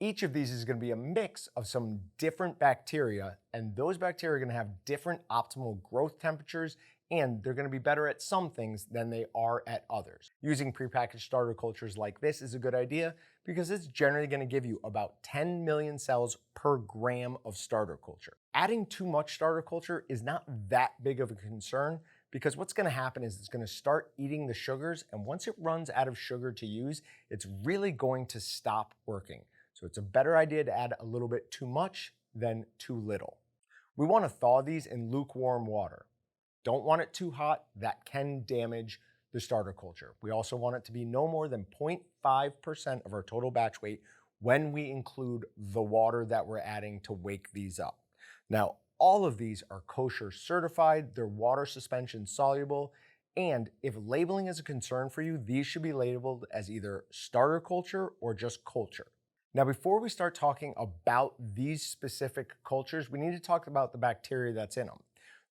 Each of these is going to be a mix of some different bacteria, and those bacteria are going to have different optimal growth temperatures, and they're going to be better at some things than they are at others. Using prepackaged starter cultures like this is a good idea because it's generally going to give you about 10 million cells per gram of starter culture. Adding too much starter culture is not that big of a concern because what's going to happen is it's going to start eating the sugars, and once it runs out of sugar to use, it's really going to stop working. So it's a better idea to add a little bit too much than too little. We want to thaw these in lukewarm water. Don't want it too hot, that can damage the starter culture. We also want it to be no more than 0.5% of our total batch weight when we include the water that we're adding to wake these up. Now, all of these are kosher certified, they're water suspension soluble, and if labeling is a concern for you, these should be labeled as either starter culture or just culture. Now, before we start talking about these specific cultures, we need to talk about the bacteria that's in them.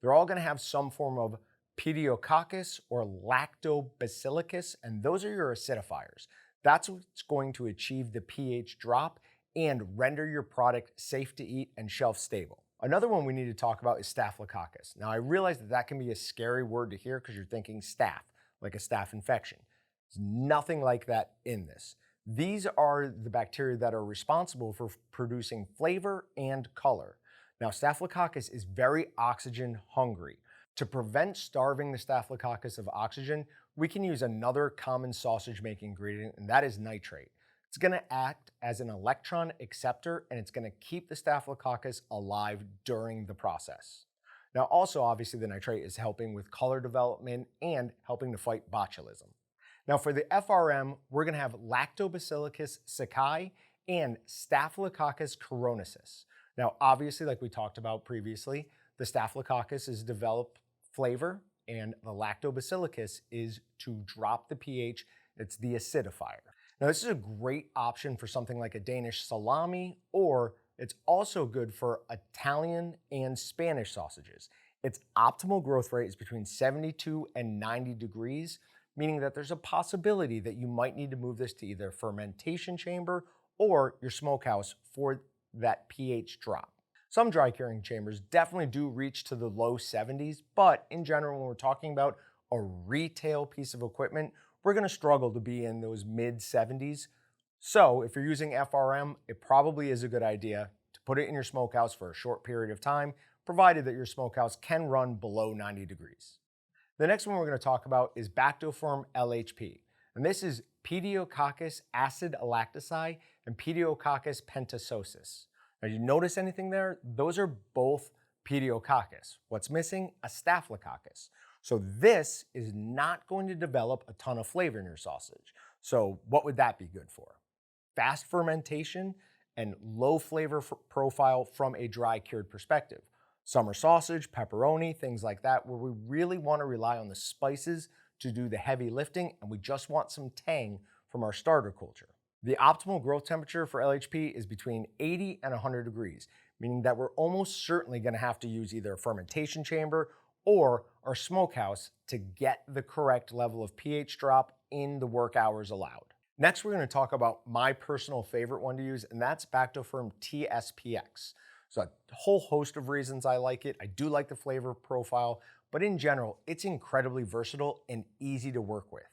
They're all going to have some form of pediococcus or lactobacillus, and those are your acidifiers. That's what's going to achieve the pH drop and render your product safe to eat and shelf stable. Another one we need to talk about is staphylococcus. Now, I realize that that can be a scary word to hear because you're thinking staph, like a staph infection. There's nothing like that in this. These are the bacteria that are responsible for producing flavor and color. Now, Staphylococcus is very oxygen hungry. To prevent starving the Staphylococcus of oxygen, we can use another common sausage making ingredient, and that is nitrate. It's going to act as an electron acceptor, and it's going to keep the Staphylococcus alive during the process. Now, also, obviously, the nitrate is helping with color development and helping to fight botulism. Now for the FRM, we're going to have Lactobacillus sakei and Staphylococcus coronesis. Now obviously, like we talked about previously, the Staphylococcus is develop flavor and the Lactobacillus is to drop the pH. It's the acidifier. Now this is a great option for something like a Danish salami, or it's also good for Italian and Spanish sausages. Its optimal growth rate is between 72 and 90 degrees, meaning that there's a possibility that you might need to move this to either fermentation chamber or your smokehouse for that pH drop. Some dry curing chambers definitely do reach to the low 70s, but in general, when we're talking about a retail piece of equipment, we're going to struggle to be in those mid 70s. So if you're using FRM, it probably is a good idea to put it in your smokehouse for a short period of time, provided that your smokehouse can run below 90 degrees. The next one we're going to talk about is Bactoform LHP, and this is Pediococcus acid lactosai and Pediococcus pentasosis. Now, you notice anything there? Those are both Pediococcus. What's missing? A Staphylococcus. So this is not going to develop a ton of flavor in your sausage. So what would that be good for? Fast fermentation and low flavor profile from a dry cured perspective. Summer sausage, pepperoni, things like that, where we really want to rely on the spices to do the heavy lifting, and we just want some tang from our starter culture. The optimal growth temperature for LHP is between 80 and 100 degrees, meaning that we're almost certainly going to have to use either a fermentation chamber or our smokehouse to get the correct level of pH drop in the work hours allowed. Next, we're going to talk about my personal favorite one to use, and that's Bactoferm TSPX. So a whole host of reasons I like it. I do like the flavor profile, but in general, it's incredibly versatile and easy to work with.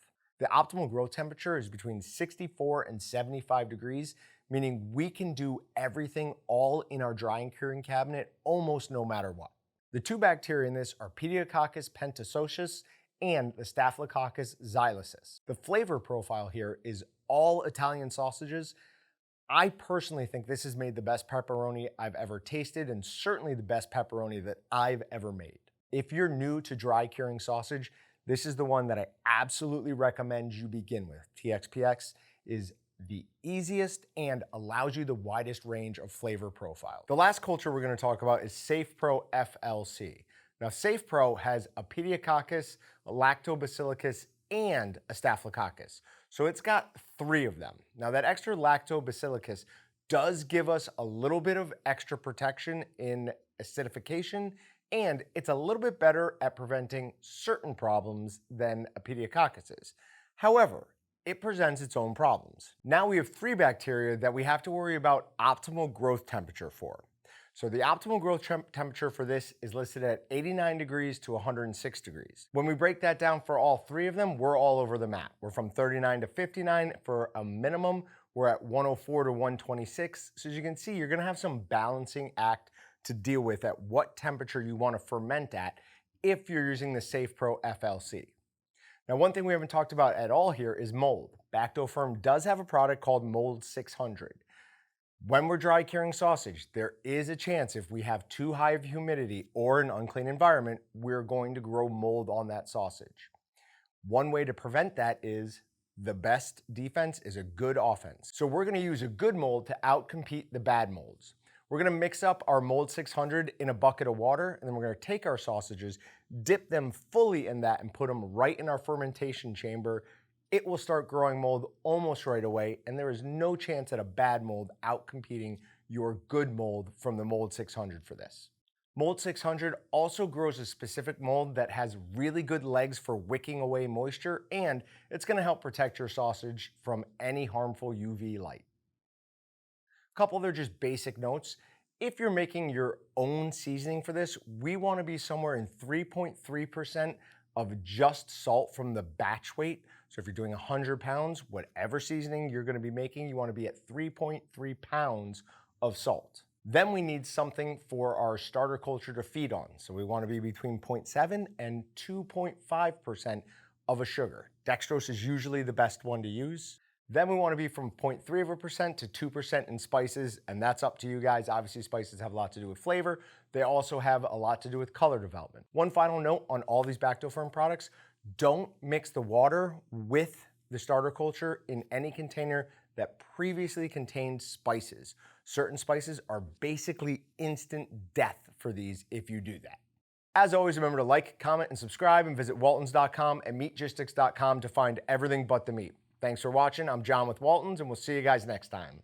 The optimal growth temperature is between 64 and 75 degrees, meaning we can do everything all in our drying curing cabinet almost no matter what. The two bacteria in this are Pediococcus pentasosis and the Staphylococcus xylosis. The flavor profile here is all Italian sausages. I personally think this has made the best pepperoni I've ever tasted, and certainly the best pepperoni that I've ever made. If you're new to dry curing sausage, this is the one that I absolutely recommend you begin with. TSPX is the easiest and allows you the widest range of flavor profile. The last culture we're going to talk about is Pro FLC. Now, Pro has a Pediococcus, a Lactobacillus, and a Staphylococcus. So it's got 3 of them. Now that extra Lactobacillus does give us a little bit of extra protection in acidification, and it's a little bit better at preventing certain problems than a Pediococcus is. However, it presents its own problems. Now we have 3 bacteria that we have to worry about optimal growth temperature for. So the optimal growth temperature for this is listed at 89 degrees to 106 degrees. When we break that down for all 3 of them, we're all over the map. We're from 39 to 59 for a minimum. We're at 104 to 126. So as you can see, you're gonna have some balancing act to deal with at what temperature you wanna ferment at if you're using the Safe Pro FLC. Now, one thing we haven't talked about at all here is mold. Bactofirm does have a product called Mold 600. When we're dry curing sausage, there is a chance if we have too high of humidity or an unclean environment, we're going to grow mold on that sausage. One way to prevent that is the best defense is a good offense. So we're gonna use a good mold to outcompete the bad molds. We're gonna mix up our Mold 600 in a bucket of water, and then we're gonna take our sausages, dip them fully in that, and put them right in our fermentation chamber. It will start growing mold almost right away, and there is no chance at a bad mold outcompeting your good mold from the Mold 600 for this. Mold 600 also grows a specific mold that has really good legs for wicking away moisture, and it's gonna help protect your sausage from any harmful UV light. A couple other just basic notes. If you're making your own seasoning for this, we wanna be somewhere in 3.3% of just salt from the batch weight. So if you're doing 100 pounds, whatever seasoning you're gonna be making, you wanna be at 3.3 pounds of salt. Then we need something for our starter culture to feed on. So we wanna be between 0.7 and 2.5% of a sugar. Dextrose is usually the best one to use. Then we wanna be from 0.3% to 2% in spices, and that's up to you guys. Obviously, spices have a lot to do with flavor. They also have a lot to do with color development. One final note on all these Bactofirm products, don't mix the water with the starter culture in any container that previously contained spices. Certain spices are basically instant death for these if you do that. As always, remember to like, comment, and subscribe, and visit waltons.com and meatgistics.com to find everything but the meat. Thanks for watching. I'm John with Waltons, and we'll see you guys next time.